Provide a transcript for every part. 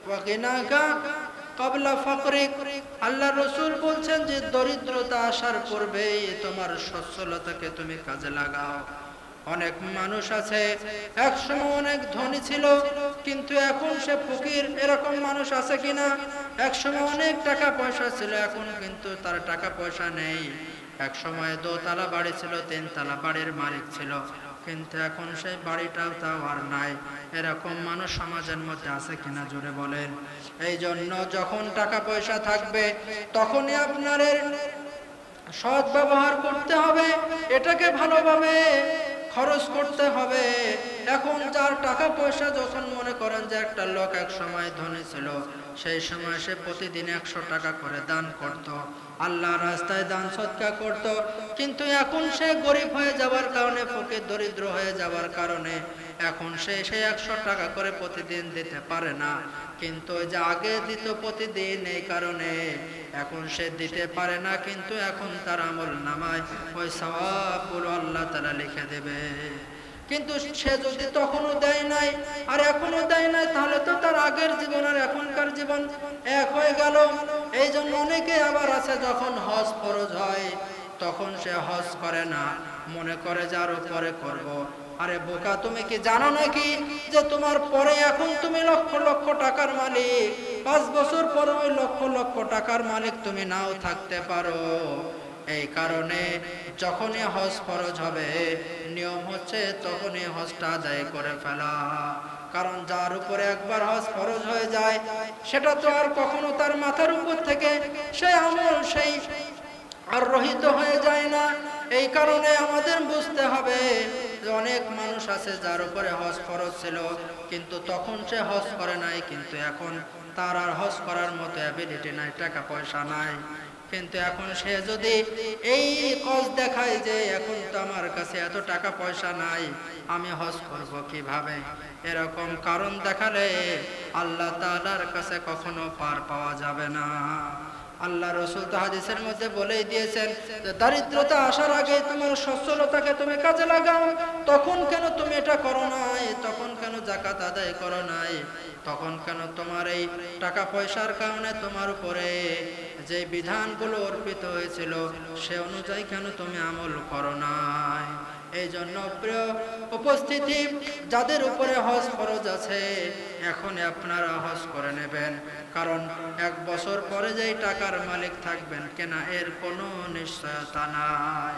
ওয়া গিনাকা ক্বাবলা ফাকরিক। আল্লাহ রাসূল বলছেন যে দরিদ্রতা আসার পূর্বেই তোমার সচ্ছলতাকে তুমি কাজে লাগাও। অনেক মানুষ আছে একসময় অনেক ধনী ছিল কিন্তু এখন সে ফকির, এরকম মানুষ আছে কিনা? একসময় অনেক টাকা পয়সা ছিল এখন কিন্তু তার টাকা পয়সা নেই। একসময় দোতলা বাড়ি ছিল, তিনতলা বাড়ির মালিক ছিল, কিন্তু এখন সেই বাড়িটাও তাও আর নাই। এরকম মানুষ সমাজের মধ্যে আছে কিনা জোরে বলেন। এই জন্য যখন টাকা পয়সা থাকবে তখনই আপনার সৎ ব্যবহার করতে হবে, এটাকে ভালোভাবে খরচ করতে হবে। এখন যার টাকা পয়সা, যখন মনে করেন যে একটা লোক এক সময় ধনী ছিল, সেই সময় সে প্রতিদিন 100 টাকা করে দান করত, আল্লাহর রাস্তায় দান সদকা করত, কিন্তু এখন সে গরিব হয়ে যাওয়ার কারণে, ফকির দরিদ্র হয়ে যাওয়ার কারণে এখন সে 100 টাকা করে প্রতিদিন দিতে পারে না। কিন্তু ওই যে আগে দিত প্রতিদিন, এই কারণে এখন সে দিতে পারে না, কিন্তু এখন তার আমল নামায় ওই সওয়াবগুলো আল্লাহ তাআলা লিখে দেবে। কিন্তু সে যদি তখনও দেয় নাই আর এখনো দেয় নাই, তাহলে তো তার আগের জীবন আর এখনকার জীবন এক হয়ে গেল। এই জন্য অনেকে আবার আছে যখন হজ ফরজ হয় তখন সে হজ করে না, মনে করে যে আরো পরে করব। আরে বোকা, তুমি কি জানো নাকি যে তোমার পরে এখন তুমি লক্ষ লক্ষ টাকার মালিক, 5 বছর পরে ওই লক্ষ লক্ষ টাকার মালিক তুমি নাও থাকতে পারো। এই কারণে যখনই হজ ফরজ হবে নিয়ম হচ্ছে তখনই হজটা আদায় করে ফেলা। কারণ যার উপরে একবার হজ ফরজ হয়ে যায় সেটা তো আর কখনো তার মাথার উপর থেকে সেই আমল সেই আর রহিত হয়ে যায় না। এই কারণে আমাদের বুঝতে হবে যে অনেক মানুষ আছে যার উপরে হজ ফরজ ছিল কিন্তু তখন সে হজ করে নাই, কিন্তু এখন তার আর হজ করার মতো অ্যাবিলিটি নাই, টাকা পয়সা নাই। কিন্তু এখন সে যদি এই কজ দেখায় যে এখন তো আমার কাছে এত টাকা পয়সা নাই, আমি হজ করব কিভাবে, এরকম কারণ দেখালে আল্লাহ তাআলার কাছে কখনো পার পাওয়া যাবে না। আল্লাহ রাসূল তো হাদিসের মধ্যে বলেই দিয়েছেন যে দারিদ্রতা আসার আগে তোমার সচ্ছলতাকে তুমি কাজে লাগাও। তখন কেন তুমি এটা করো নাই? তখন কেন যাকাত আদায় করো নাই? তখন কেন তোমার এই টাকা পয়সার কারণে তোমার উপরে যে বিধানগুলো অর্পিত হয়েছিল সে অনুযায়ী কেন তুমি আমল করো নাই? এই জন্য প্রিয় উপস্থিতি, যাদের উপরে হজ ফরজ আছে এখনই আপনারা হজ করে নেবেন, কারণ 1 বছর পরে যেই টাকার মালিক থাকবেন কিনা এর কোনো নিশ্চয়তা নাই।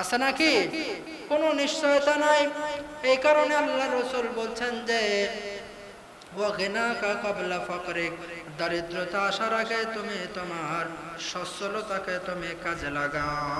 আছে নাকি? কোনো নিশ্চয়তা নাই। এই কারণে আল্লাহ রাসূল বলছেন যে ওয়া গিনাকা ক্বাবলা ফাকরিক, দারিদ্রতা আসার আগে তুমি তোমার সচ্ছলতাকে তুমি কাজে লাগাও।